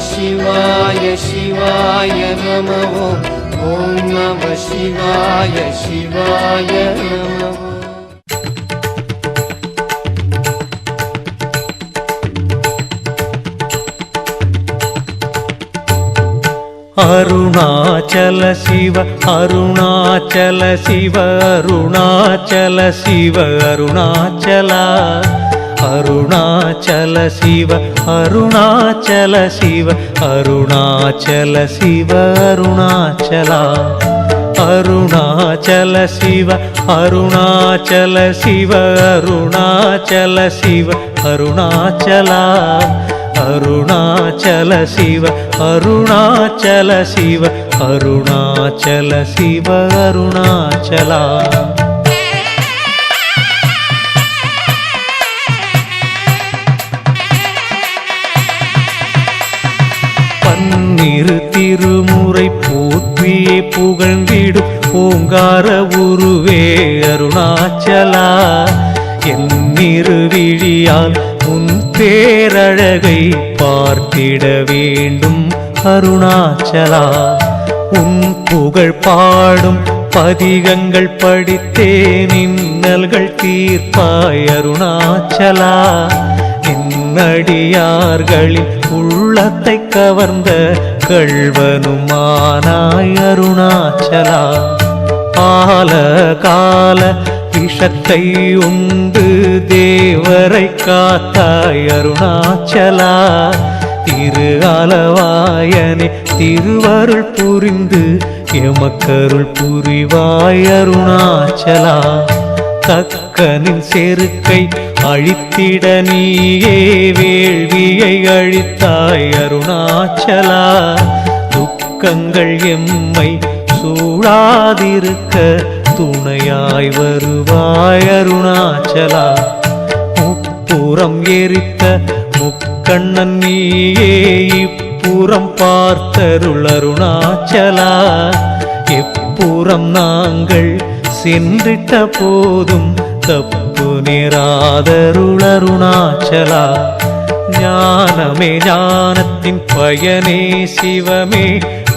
शिवाय शिवाय नमः ॐ नमः शिवाय शिवाय नमः। अरुणाचल शिव अरुणाचल शिव अरुणाचल शिव अरुणाचला अरुणाचल शिव अरुणाचल शिव अरुणाचल शिव अरुणाचला अरुणाचल शिव अरुणाचल शिव अरुणाचल शिव अरुणाचला अरुणाचल शिव अरुणाचल शिव अरुणाचल शिव अरुणाचला பன்னிரு திருமுறை போற்றியே புகழ்ந்திடும் ஓங்கார உருவே அருணாச்சலா என்னிரு விழியால் உன் பேரழகை பார்த்திட வேண்டும் அருணாச்சலா உன் புகழ் பாடும் பதிகங்கள் படித்தே நின்னல்கள் தீர்ப்பாய் அருணாச்சலா நின்னடியார்களின் உள்ளத்தை கவர்ந்த கள்வனுமானாய் அருணாச்சலா ஆல கால விஷத்தை உண்டு தேவரை காத்தாய் அருணாச்சலா திரு ஆலவாயனே திருவருள் புரிந்து எமக்கருள் புரிவாய் அருணாச்சலா தக்கனின் செருக்கை அழித்திட நீயே வேள்வியை அழித்தாய் அருணாச்சலா துக்கங்கள் எம்மை சூழாதிருக்க துணையாய் வருவாய் அருணாச்சலா முப்புறம் எரித்த முக்கண்ணன் நீயே இப்புறம் பார்த்தருள் அருணாச்சலா எப்புறம் நாங்கள் சென்றிட்ட போதும் தப்பு நேராதருள் அருணாச்சலா ஞானமே ஞானத்தின் பயனே சிவமே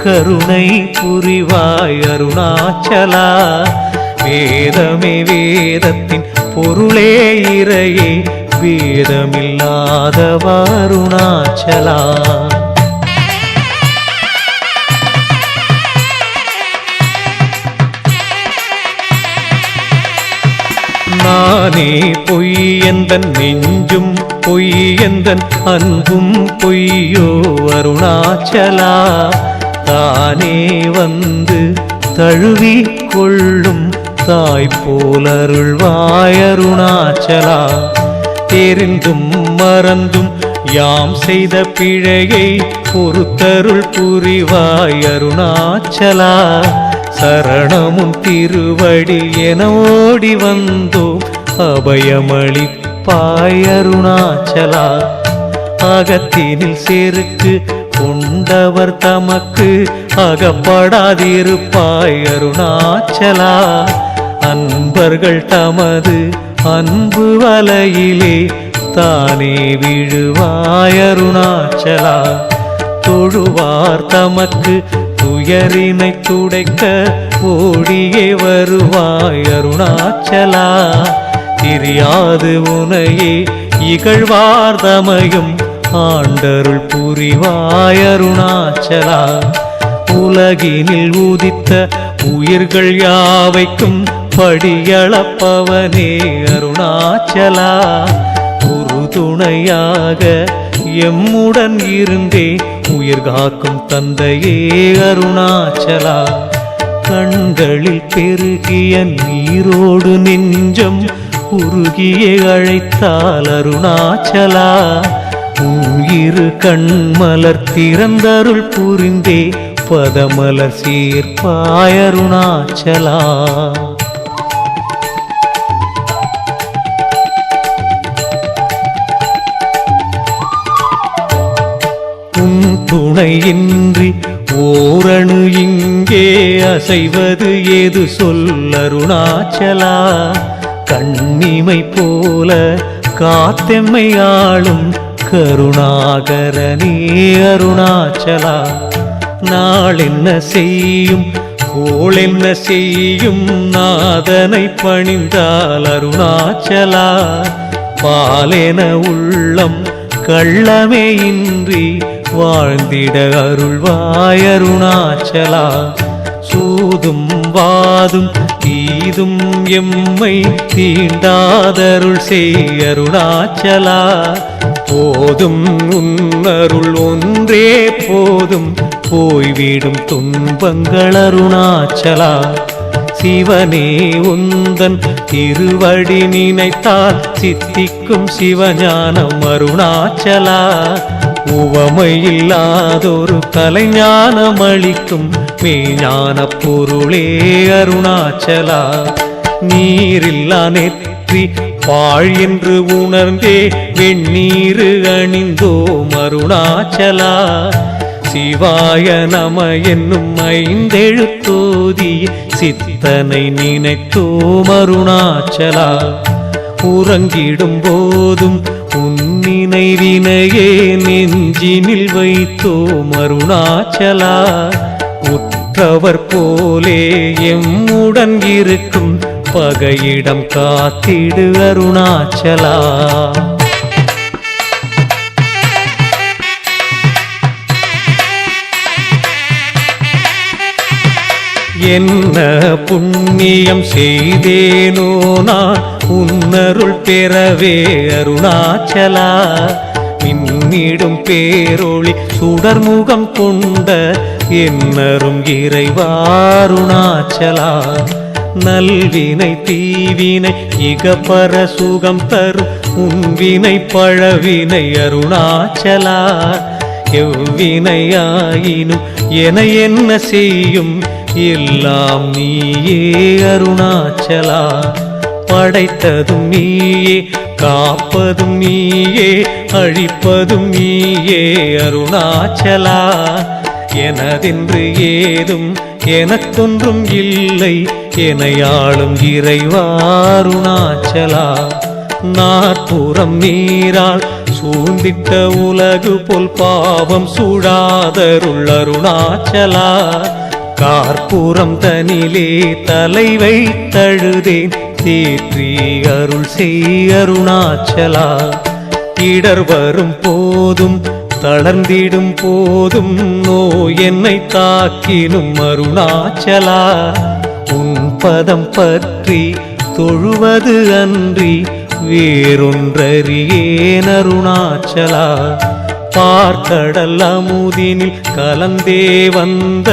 கருணை புரிவாய் அருணாச்சலா வேதமே வேதத்தின் பொருளே இறையே வேதமில்லாதவ அருணாச்சலா நானே பொய் எந்தன் நெஞ்சும் பொய் எந்தன் அன்பும் பொய்யோ அருணாச்சலா தானே வந்து தழுவி கொள்ளும் தாய் போலருள்வாய் அருணாச்சலா தெரிந்தும் மறந்தும் யாம் செய்த பிழையை பொறுத்தருள் புரிவாய் அருணாச்சலா சரணமும் திருவடி என ஓடி வந்தோம் அபயமளிப்பாய் அருணாச்சலா அகத்தினில் செருக்கு கொண்டவர் தமக்கு அகப்படாதிருப்பாய் அருணாச்சலா அன்பர்கள் தமது அன்பு வலையிலே தானே விழுவாய் அருணாச்சலா தொழுவார் தமக்கு துயரினை துடைக்க ஓடியே வருவாய் அருணாச்சலா தெரியாது உனையே இகழ்வார் தமையும் ஆண்டருள் புரிவாய் அருணாச்சலா உலகினில் உதித்த உயிர்கள் யாவைக்கும் படியளப்பவனே அருணாச்சலா உறுதுணையாக எம்முடன் இருந்தே உயிர் காக்கும் தந்தையே அருணாச்சலா கண்களில் பெருகிய நீரோடு நெஞ்சம் உருகியே அழைத்தால் அருணாச்சலா உயிரு கண்மலர் திறந்தருள் புரிந்தே பதமலர் சேர்ப்பாய் அருணாச்சலா துணையின்றி ஓரணு இங்கே அசைவது ஏது சொல் அருணாச்சலா கண்ணிமை போல காத்தெம்மை ஆளும் கருணாகரனே அருணாச்சலா. நாள் என்ன செய்யும் கோள் என்ன செய்யும் நாதனை பணிந்தால் அருணாச்சலா. பாலென உள்ளம் கள்ளமே இன்றி வாழ்ந்திட அருள்வாய் அருணாச்சலா. சூதும் வாதும் தீதும் எம்மை தீண்டாதருள் செய் அருணாச்சலா. போதும் உன்னருள் ஒன்றே போதும் போய்விடும் துன்பங்கள் அருணாச்சலா. சிவனே உந்தன் திருவடி நினைத்தால் சித்திக்கும் சிவஞானம் அருணாச்சலா. உவமையில்லாதொரு கலைஞானம் அளிக்கும் மெய்ஞான பொருளே அருணாச்சலா. நீரில்லா நெற்றி பாழ் என்று உணர்ந்தே வெண்ணீரு அணிந்தோம் அருணாச்சலா. சிவாய நம என்னும் ஐந்தெழுத்தோதி சித்தனை நினைத்தோம் அருணாச்சலா. உறங்கிடும் போதும் உன் நினைவினையே நெஞ்சினில் வைத்தோம் அருணாச்சலா. உற்றவர் போலே எம்முடன் இருக்கும் பகையிடம் காத்திடு அருணாச்சலா. என்ன புண்ணியம் செய்தேனோ நான் உன்னருள் பெறவே அருணாச்சலா. மின்னிடும் பேரொளி சுடர்முகம் கொண்ட என்னரும் இறைவா அருணாச்சலா. நல்வினை தீவினை இகப்பர சுகம் தரும் உன்வினை பழவினை அருணாச்சலா. எவ்வினையாயினும் என என்ன செய்யும் எல்லாம் நீயே அருணாச்சலா. படைத்ததும் நீயே காப்பதும் நீயே அழிப்பதும் நீயே அருணாச்சலா. எனதென்று ஏதும் எனக்கொன்றும் இல்லை எனையாளும் இறைவா அருணாச்சலா. நாற்புறம் நீரால் சூழ்ந்திட்ட உலகு போல் பாவம் சூழாதருள் அருணாச்சலா. கார்பூரம் தனிலே தலை வைத்தழுதேன் தேற்றி அருள் செய் அருணாச்சலா. இடர் வரும் போதும் தளர்ந்திடும் போதும் நோய் என்னை தாக்கினும் அருணாச்சலா. உன் பதம் பற்றி தொழுவது அன்றி வேறொன்றறியேன் அருணாச்சலா. பார்க்கடல் அமுதினில் கலந்தே வந்த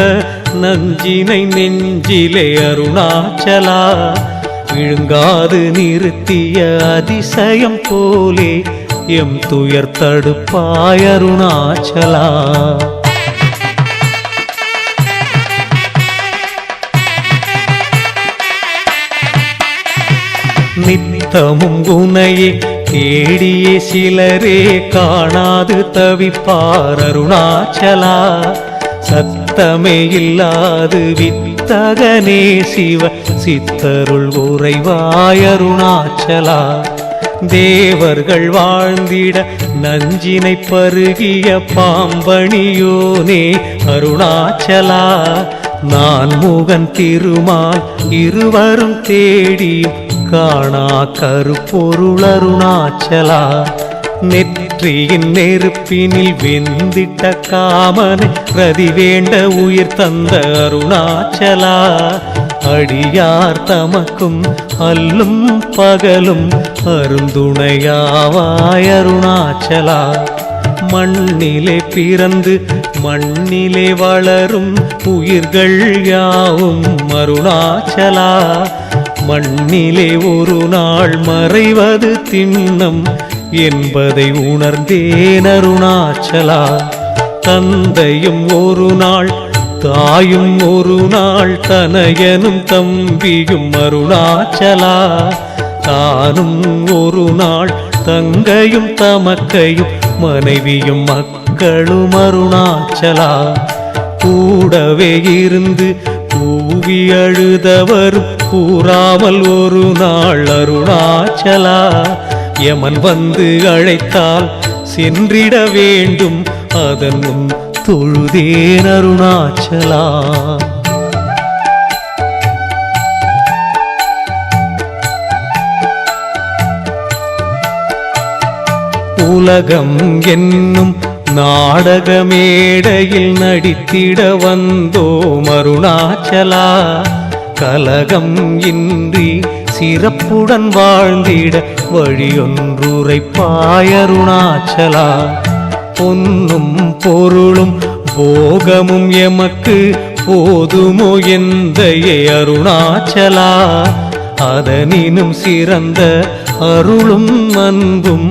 நஞ்சினை நெஞ்சிலே அருணாச்சலா. விழுங்காது நிறுத்திய அதிசயம் போலே எம் துயர் தடுப்பாய் அருணாச்சலா. நித்தமும் குணையே தேடியே சிலரே காணாது தவிப்பார் அருணாச்சலா. சத்தமே இல்லாது வித்தகனே சிவ சித்தருள் உறைவாய் அருணாச்சலா. தேவர்கள் வாழ்ந்திட நஞ்சினை பருகிய பாம்பணியோனே அருணாச்சலா. நான் முகன் திருமால் இருவரும் தேடியும் காணா கருப்பொருள் அருணாச்சலா. நெற்றியின் நெருப்பினில் வெந்திட்ட காமனை பிரதி வேண்ட உயிர் தந்த அருணாச்சலா. அடியார் தமக்கும் அல்லும் பகலும் அருந்துணையாவாய் அருணாச்சலா. மண்ணிலே பிறந்து மண்ணிலே வளரும் உயிர்கள் யாவும் அருணாச்சலா. மண்ணிலே ஒரு நாள் மறைவது திண்ணம் என்பதை உணர்ந்தேன் அருணாச்சலா. தந்தையும் ஒரு நாள் தாயும் ஒரு நாள் தனையனும் தம்பியும் அருணாச்சலா. தானும் ஒரு நாள் தங்கையும் தமக்கையும் மனைவியும் மக்களும் அருணாச்சலா. கூடவே இருந்து கூவி அழுதவரும் கூறாமல் ஒரு நாள் அருணாச்சலா. யமன் வந்து அழைத்தால் சென்றிட வேண்டும் அதன் முன் தொழுதேன் அருணாச்சலா. உலகம் என்னும் நாடக மேடையில் நடித்திட வந்தோம் அருணாச்சலா. கலகம் இன்றி சிறப்புடன் வாழ்ந்திட வழியொன்றுரைப்பாய் அருணாச்சலா. பொன்னும் பொருளும் போகமும் எமக்கு போதுமோ எந்தையே அருணாச்சலா. அதனினும் சிறந்த அருளும் அன்பும்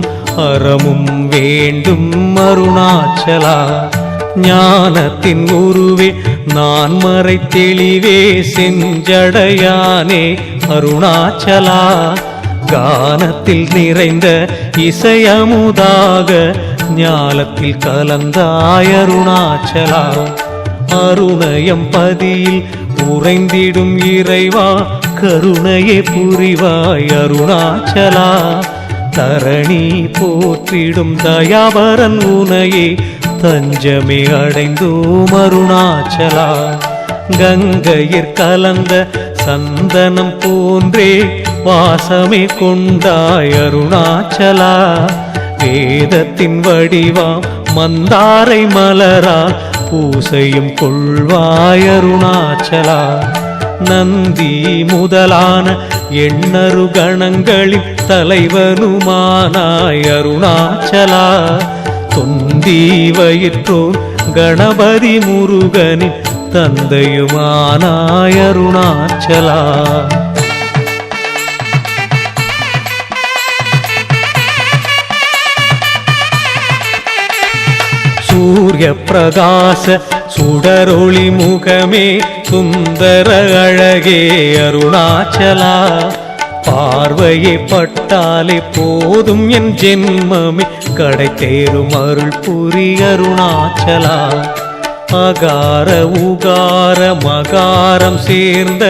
அறமும் வேண்டும் அருணாச்சலா. ஞானத்தின் உருவே நான் மறை தெளிவே செஞ்சடையானே அருணாச்சலா. கானத்தில் நிறைந்த இசையமுதாக ஞாலத்தில் கலந்தாய் அருணாச்சலா. அருணயம் பதியில் உறைந்திடும் இறைவா கருணையை புரிவாய் அருணாச்சலா. தரணி போற்றிடும் தயாபரன் உனையே தஞ்சமே அடைந்தோம் அருணாச்சலா. கங்கையிற் கலந்த சந்தனம் போன்றே வாசமே கொண்டாய் அருணாச்சலா. வேதத்தின் வடிவாம் மந்தாரை மலரா பூசையும் கொள்வாய் அருணாச்சலா. நந்தி முதலான எண்ணரு கணங்களின் தலைவனுமானாய் அருணாச்சலா. தொந்தி வயிற்றோர் கணபதி முருகனின் தந்தையுமானாய் அருணாச்சலா. சூரிய பிரகாச சுடரொளி முகமே சுந்தர அழகே அருணாச்சலா. பார்வையை பட்டாலே போதும் என் ஜென்மமே கடை தேரும் அருள் புரி அருணாச்சலா. அகார உகார மகாரம் சேர்ந்த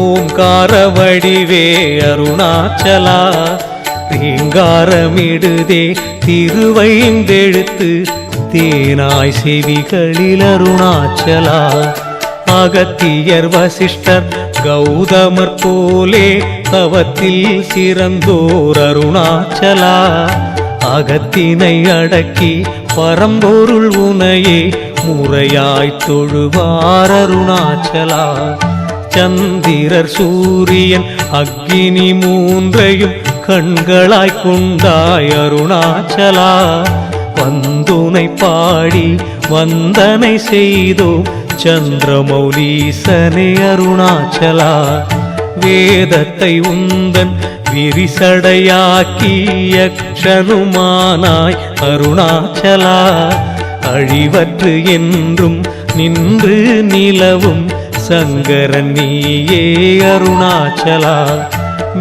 ஓம்கார வடிவே அருணாச்சலா. ரீங்காரமிடுதே திருவைந்தெழுத்து தேனாய் செவிகளில் அருணாச்சலா. அகத்தியர் வசிஷ்டர் கௌதமர் போலே தவத்தில் சிறந்தோர் அருணாச்சலா. அகத்தினை அடக்கி பரம்பொருள் உனையே முறையாய் தொழுவார் அருணாச்சலா. சந்திரர் சூரியன் அக்கினி மூன்றையும் கண்களாய் கொண்டாய் அருணாச்சலா. வந்துனை பாடி வந்தனை செய்தோம் சந்திரமௌலீசனே அருணாச்சலா. வேதத்தை உந்தன் விரிசடையாக்கி யக்ஷனுமானாய் அருணாச்சலா. அழிவற்று என்றும் நின்று நிலவும் சங்கரன் நீயே அருணாச்சலா.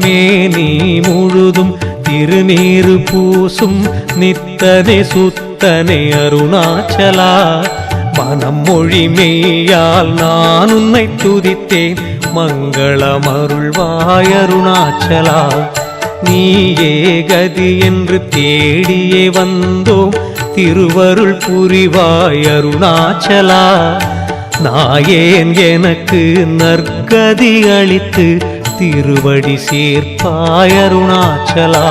மேனி முழுதும் திருநீரு பூசும் நித்தனே சுத்தனே அருணாச்சலா. மனம் மொழி மெய்யால் நான் உன்னை துதித்தேன் மங்களம் அருள்வாய் அருணாச்சலா. நீயே கதி என்று தேடியே வந்தோம் திருவருள் புரிவாய் அருணாச்சலா. நாயேன் எனக்கு நற்கதி அளித்து திருவடி சேர்ப்பாய் அருணாச்சலா.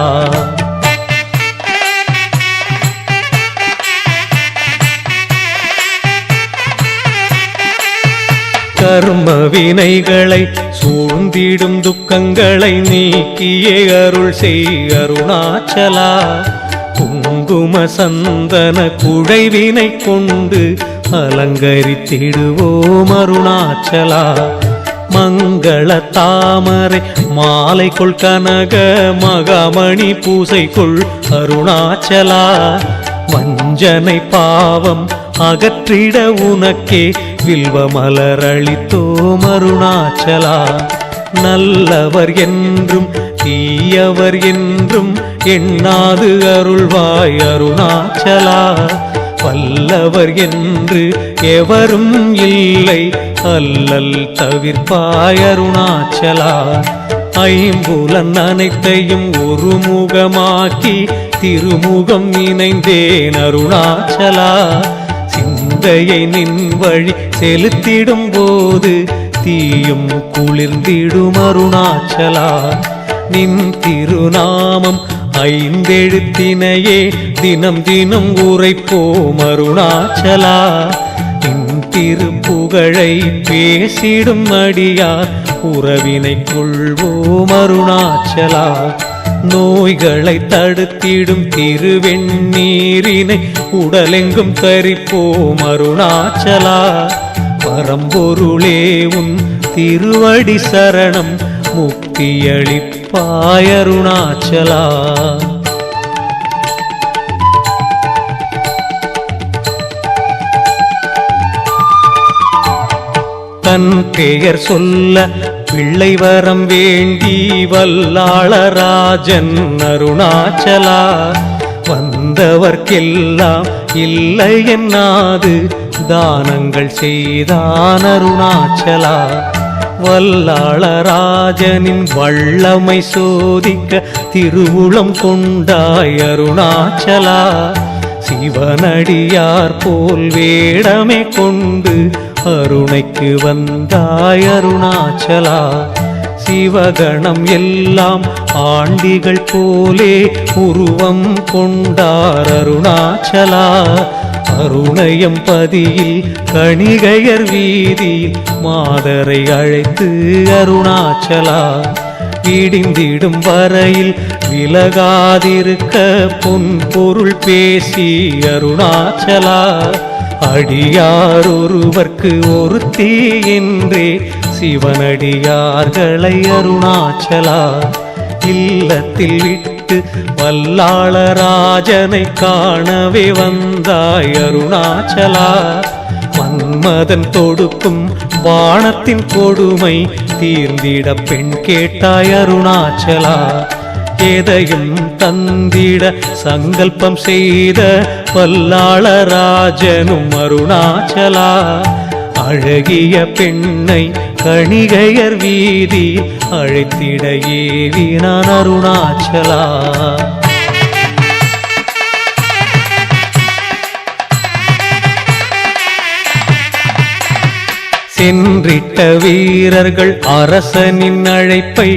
கர்ம வினைகளை சூழ்ந்திடும் துக்கங்களை நீக்கியே அருள் செய் அருணாச்சலா. குங்கும சந்தன குழைவினை கொண்டு அலங்கரித்திடுவோம் அருணாச்சலா. மங்கள தாமரை மாலைக்குள் கனக மகாமணி பூசைக்குள் அருணாச்சலா. வஞ்சனை பாவம் அகற்றிட உனக்கே வில்வ மலரளித்தோம் அருணாச்சலா. நல்லவர் என்றும் தீயவர் என்றும் எண்ணாது அருள்வாய் அருணாச்சலா. வல்லவர் என்று எவரும் இல்லை அல்லல் தவிர்ப்பாய் அருணாச்சலா. ஐம்புலன் அனைத்தையும் ஒரு முகமாக்கி திருமுகம் நினைந்தேன் அருணாச்சலா. சிந்தையை நின் வழி செலுத்திடும் போது தீயும் குளிர்ந்திடும் அருணாச்சலா. நின் திருநாமம் ஐந்தெழுத்தினையே தினம் தினம் உரைப்போம் அருணாச்சலா. நின் திருப்புகழை பேசிடும் அடியார் உறவினை கொள்வோம் அருணாச்சலா. நோய்களை தடுத்திடும் திருவெண்ணீரினை உடலெங்கும் தரிப்போம் அருணாச்சலா. பரம்பொருளே உன் திருவடி சரணம் முக்தியளிப்பாய் அருணாச்சலா. தன் பெயர் சொல்ல பிள்ளை வரம் வேண்டி வல்லாளராஜன் அருணாச்சலா. வந்தவர்க்கெல்லாம் இல்லை என்னாது தானங்கள் செய்தான் அருணாச்சலா. வல்லாளராஜனின் வல்லமை சோதிக்க திருவுளம் கொண்டாய் அருணாச்சலா. சிவனடியார் போல் வேடமே கொண்டு அருணைக்கு வந்தாய் அருணாச்சலா. சிவகணம் எல்லாம் ஆண்டிகள் போலே உருவம் கொண்டார் அருணாச்சலா. அருணயம் பதியில் கணிகையர் வீதியில் மாதரை அழைத்து அருணாச்சலா. விடிந்திடும் வரையில் விலகாதிருக்க பொன் பொருள் பேசி அருணாச்சலா. அடியார் ஒருவர்க்கு ஒருத்தி என்றே சிவனடியார்களை அருணாச்சலா. இல்லத்தில் விட்டு வல்லாளராஜனை காணவே வந்தாய் அருணாச்சலா. மன்மதன் தொடுக்கும் வானத்தின் கொடுமை தீர்ந்திட பெண் கேட்டாய் அருணாச்சலா. எதையும் தந்திட சங்கல்பம் செய்த வல்லாளராஜனும் அருணாச்சலா. அழகிய பெண்ணை கணிகையர் வீதி அழைத்திட ஏவினான் அருணாச்சலா. சென்றிட்ட வீரர்கள் அரசனின் அழைப்பை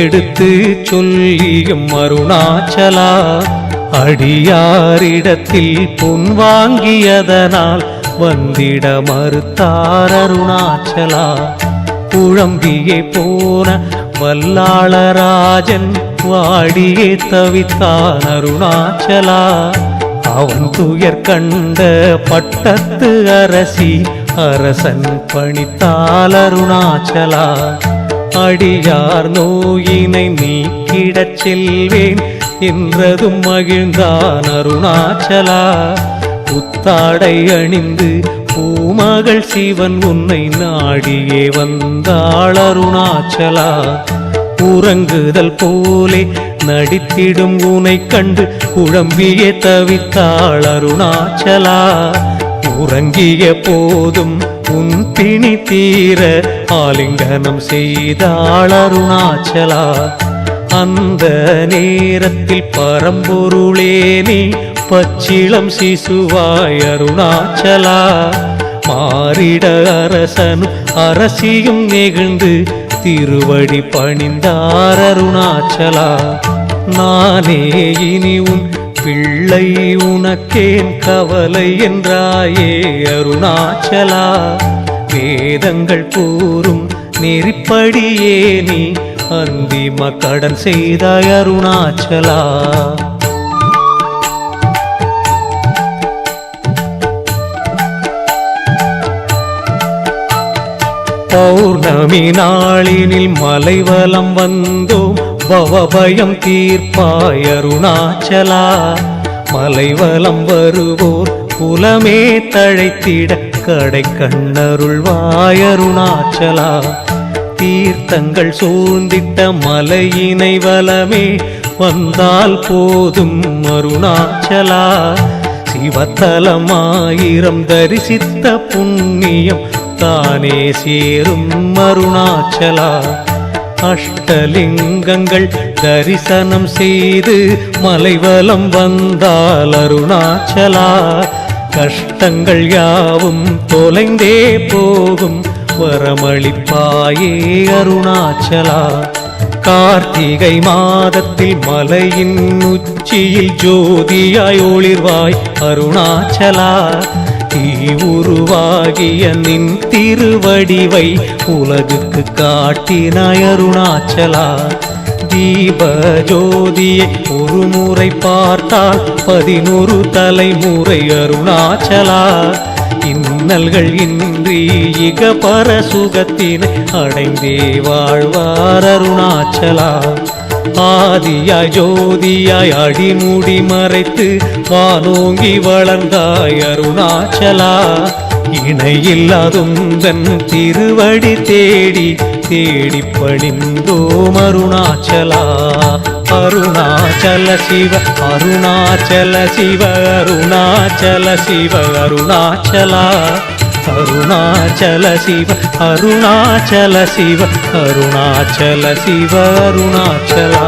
எடுத்து சொல்லியும் அருணாச்சலா. அடியாரிடத்தில் பொன் வாங்கியதனால் வந்திட மறுத்தார் அருணாச்சலா. குழம்பியே போன வல்லாளராஜன் வாடியே தவித்தான் அருணாச்சலா. அவன் துயர் கண்ட பட்டத்து அரசி அரசன் பணித்தால் அருணாச்சலா. அடியார் நோயினை நீக்கிடச் செல்வேன் என்றதும் மகிழ்ந்தான் அருணாச்சலா. புத்தாடை அணிந்து பூமகள் சிவன் உன்னை நாடியே வந்தாள் அருணாச்சலா. உறங்குதல் போலே நடித்திடும் உனை கண்டு குழம்பியே தவித்தாள் அருணாச்சலா. உறங்கிய போதும் உன் பிணி தீர ஆலிங்கனம் செய்தாள் அருணாச்சலா. அந்த நேரத்தில் பரம்பொருளே நீ பச்சிளம் சிசுவாய் அருணாச்சலா. மாறிட அரசனும் அரசியும் நெகிழ்ந்து திருவடி பணிந்தார் அருணாச்சலா. நானே இனி உன் பிள்ளை உனக்கேன் கவலை என்றாயே அருணாச்சலா. வேதங்கள் கூறும் நெறிப்படியே நீ அந்திம கடன் செய்தாய் அருணாச்சலா. பௌர்ணமி நாளினில் மலைவலம் வந்தோம் பவபயம் தீர்ப்பாய் அருணாச்சலா. மலைவலம் வருவோர் குலமே தழைத்திட கடை கண்ணருள்வாய் அருணாச்சலா. தீர்த்தங்கள் சூழ்ந்திட்ட மலையினை வலமே வந்தால் போதும் அருணாச்சலா. சிவத்தலமாயிரம் தரிசித்த புண்ணியம் தானே சேரும் அருணாச்சலா. அஷ்டலிங்கங்கள் தரிசனம் செய்து மலைவலம் வந்தால் அருணாச்சலா கஷ்டங்கள் யாவும் தொலைந்தே போகும் வரமளிப்பாயே அருணாச்சலா கார்த்திகை மாதத்தில் மலையின் உச்சியில் ஜோதியாய் ஒளிர்வாய் அருணாச்சலா தீ உருவாகிய நின் திருவடிவை உலகுக்கு காட்டினாய் அருணாச்சலா தீப ஜோதியை ஒரு முறை பார்த்தால் 11 தலைமுறை அருணாச்சலா இன்னல்கள் இன்றி இக பர சுகத்தினை அடைந்தே வாழ்வார் அருணாச்சலா ஆதியாய் ஜோதியாய் அடிமுடி மறைத்து வானோங்கி வளர்ந்தாய் அருணாச்சலா இணையில்லாதுந்தன் திருவடி தேடி தேடி பணிந்தோம் அருணாச்சலா அருணாச்சல சிவ அருணாச்சல சிவ அருணாச்சல சிவ அருணாச்சலா அருணாச்சல சிவ அருணாச்சல சிவ அருணாச்சல சிவ அருணாச்சலா